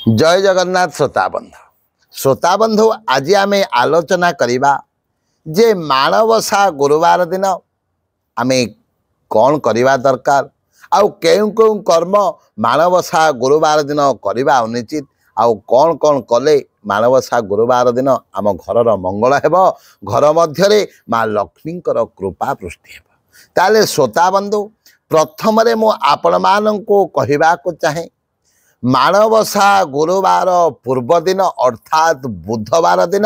जय जगन्नाथ श्रोता बंधु आज आम आलोचना करिबा जे माणवसा गुरुवार दिन आम कौन करवा दरकार आउ केउ केउ कर्म माणवसा गुरुवार दिन करवा अनुचित आउ कौन कौन कले माणवसा गुरुवार दिन आम घर मंगल हेब घर मध्य माँ लक्ष्मी कृपा पृष्टि हेब। ताले श्रोता बंधु प्रथम मु आपण माननकु कहिबाकु चाहे माणवसा गुरुवार पूर्व दिन अर्थात बुधवार दिन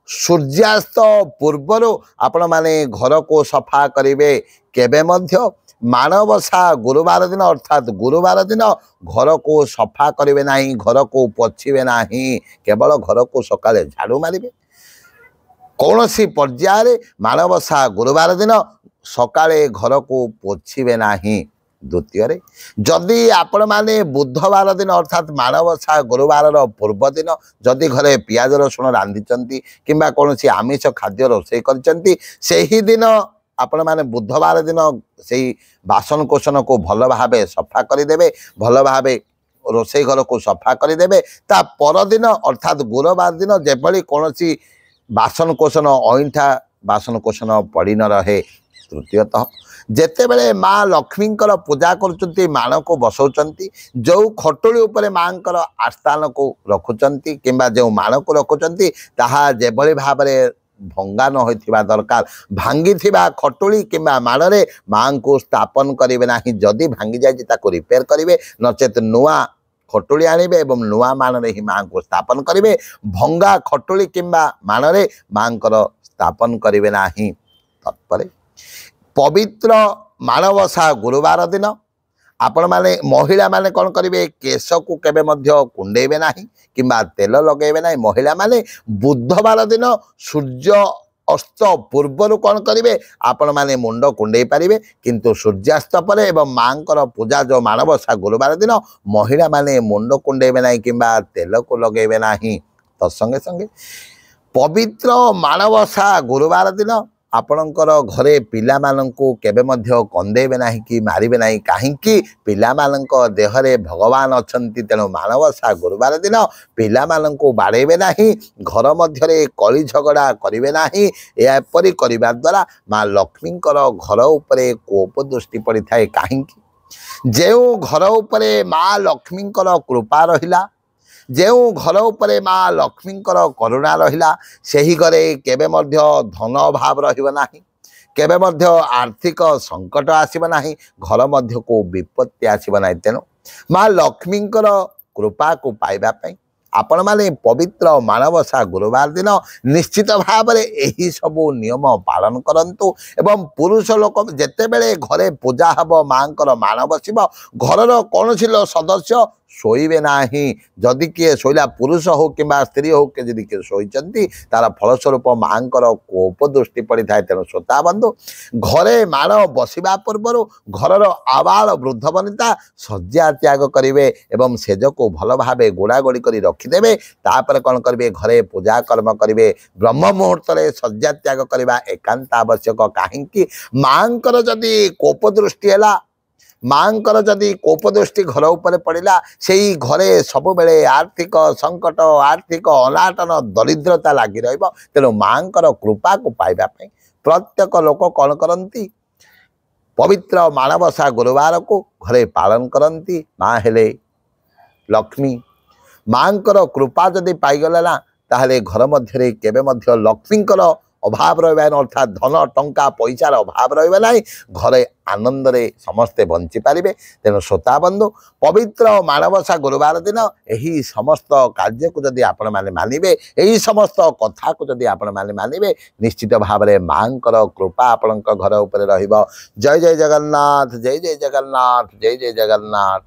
सूर्यास्त पूर्वर आपण माने घर को सफा करिवे केबे मध्य माणवसा गुरुवार दिन अर्थात गुरुवार दिन घर को सफा करिवे नाही घर को पोछिवे नाही केवल घर को सकाळे झाड़ू मारिवे कौनसी पर्याय माणवसा गुरुवार दिन सकाळे घर को पोछिवे नाही। द्वितीय जदि आपण माने बुधवार दिन अर्थात माणवसा गुरुवार पूर्व दिन जदि घरे पियाज रसुण रांधिचंती किंबा कौनसी आमिष खाद्य रोषे करचंती सेही दिन आपण माने बुधवार दिन से बासन कोसन को भल भावे सफा करदेवे भल भावे रोषे घर को सफा करदेवे ता परदिन अर्थात गुरुवार दिन जेभली कौनसी बासन कोसन अईठा बासन कोसन पड़ी न रहे। तृतीयतः जेतेबेले माँ लक्ष्मी पूजा करुचंती मान को बसौचंती जो खटोली उपरे माँ आस्थान को रखुचंती किंबा जो मान को रखुचंती ताहा जेभली भाबरे भंगा न होइथिबा दरकार भांगी थिबा खटोली किंबा मानरे माँ को स्थापन करिवे नाही जदि भांगी जाय ताको रिपेयर करिवे नचेत नुआ खटोली आनिबे एवं नुआ मानरे ही माँ को स्थापन करिवे भंगा खटोली किंबा मानरे माँ स्थापन करिवे नाही। तत्परे पवित्र माणवसा गुरुवार दिन आपण माने महिला माने कौन करिवे केश को केबे मध्य कुंडेबे नाही किंबा तेल लगेबे नाही। महिला माने बुधवार दिन सूर्य अस्त पूर्वर कौन करिवे आपण माने मुंड कुंडे पारिबे किंतु सूर्यास्त पर एवं मांकर पूजा जो माणवसा गुरुवार दिन महिला माने मुंड कुंडेबे नाही किंबा तेल को लगेबे नाही। तत्संगे संगे पवित्र माणवसा गुरुवार दिन आपणकर घरे पिला मानंको केबे मध्य कंदेबे नाही कि मारिबे नाही काहेकि पिला मानंक देहरे भगवान अछंती तेणु माणवसा गुरुवार दिन पिला मानंको बाड़ेबे नाही घर मध्यरे कली झगड़ा करिवे नाही। एपरि करिबा द्वारा माँ लक्ष्मी घर उपरे कोप दृष्टि पड़ी थाए काहेकि जेउ घर उपरे माँ लक्ष्मी कृपा रहिला जो घर उपरे माँ लक्ष्मी करुणा रहिला सेही घरे केबे मध्य धन अभाव रहिबो नाही केबे मध्य आर्थिक संकट आसीबो नाही घर मध्य को विपत्ति आसीबो नाही। तेणु माँ लक्ष्मी कृपा को पाइबा पई आपण माने पवित्र माणवसा गुरुवार दिन निश्चित भाव में यही सबू नियम पालन करंतु एवं पुरुष लोक जेतेबेले घरे पूजा हब माँ मान बसिब घर कौन सदस्य शोइबे नाही जदि किए शोला पुरुष हो कि स्त्री हो कि जदि किए शोइचंती तार फलस्वरूप माँ कोप दृष्टि पड़ी थाए। तेणु श्रोता बंधु घरे मान बसिबा पूर्व घर आबाल वृद्ध वनिता शଯ୍ୟା त्याग करेंगे एवं सेज को भल भाव गोड़ा गोड़ी कर रखिदेवे तापर कौन करेंगे घरे पूजा कर्म करेंगे ब्रह्म मुहूर्त में शଯ୍ୟା त्याग करवा एकांत आवश्यक कहीं माँ जदि कोप दृष्टि है माँ जदि कोप दृष्टि घर उपर पड़ा से घरे सब बेले आर्थिक संकट आर्थिक अनाटन दरिद्रता लगी तेणु माँ कृपा को पाइबा प्रत्येक लोक कौन करती पवित्र माणवसा गुरुवार को घरे पालन करती माँ हेले लक्ष्मी माँ कृपा जदि पाईगला ना ताहले घर मध्य केबे मध्य लक्ष्मी अभाव रहा अर्थात धन टंका पैसार अभाव रहा ना घरे आनंद रे समस्ते बंची पारे। तेणु श्रोता बंधु पवित्र माणवसा गुरुवार दिन यही समस्त कार्य को जदि आपण माने मानिबे यही समस्त कथा को जदि आपण माने मानिबे निश्चित भाव में माँ कृपा आपण घर उपर रहिबो। जय जय जगन्नाथ जय जय जगन्नाथ जय जय जगन्नाथ।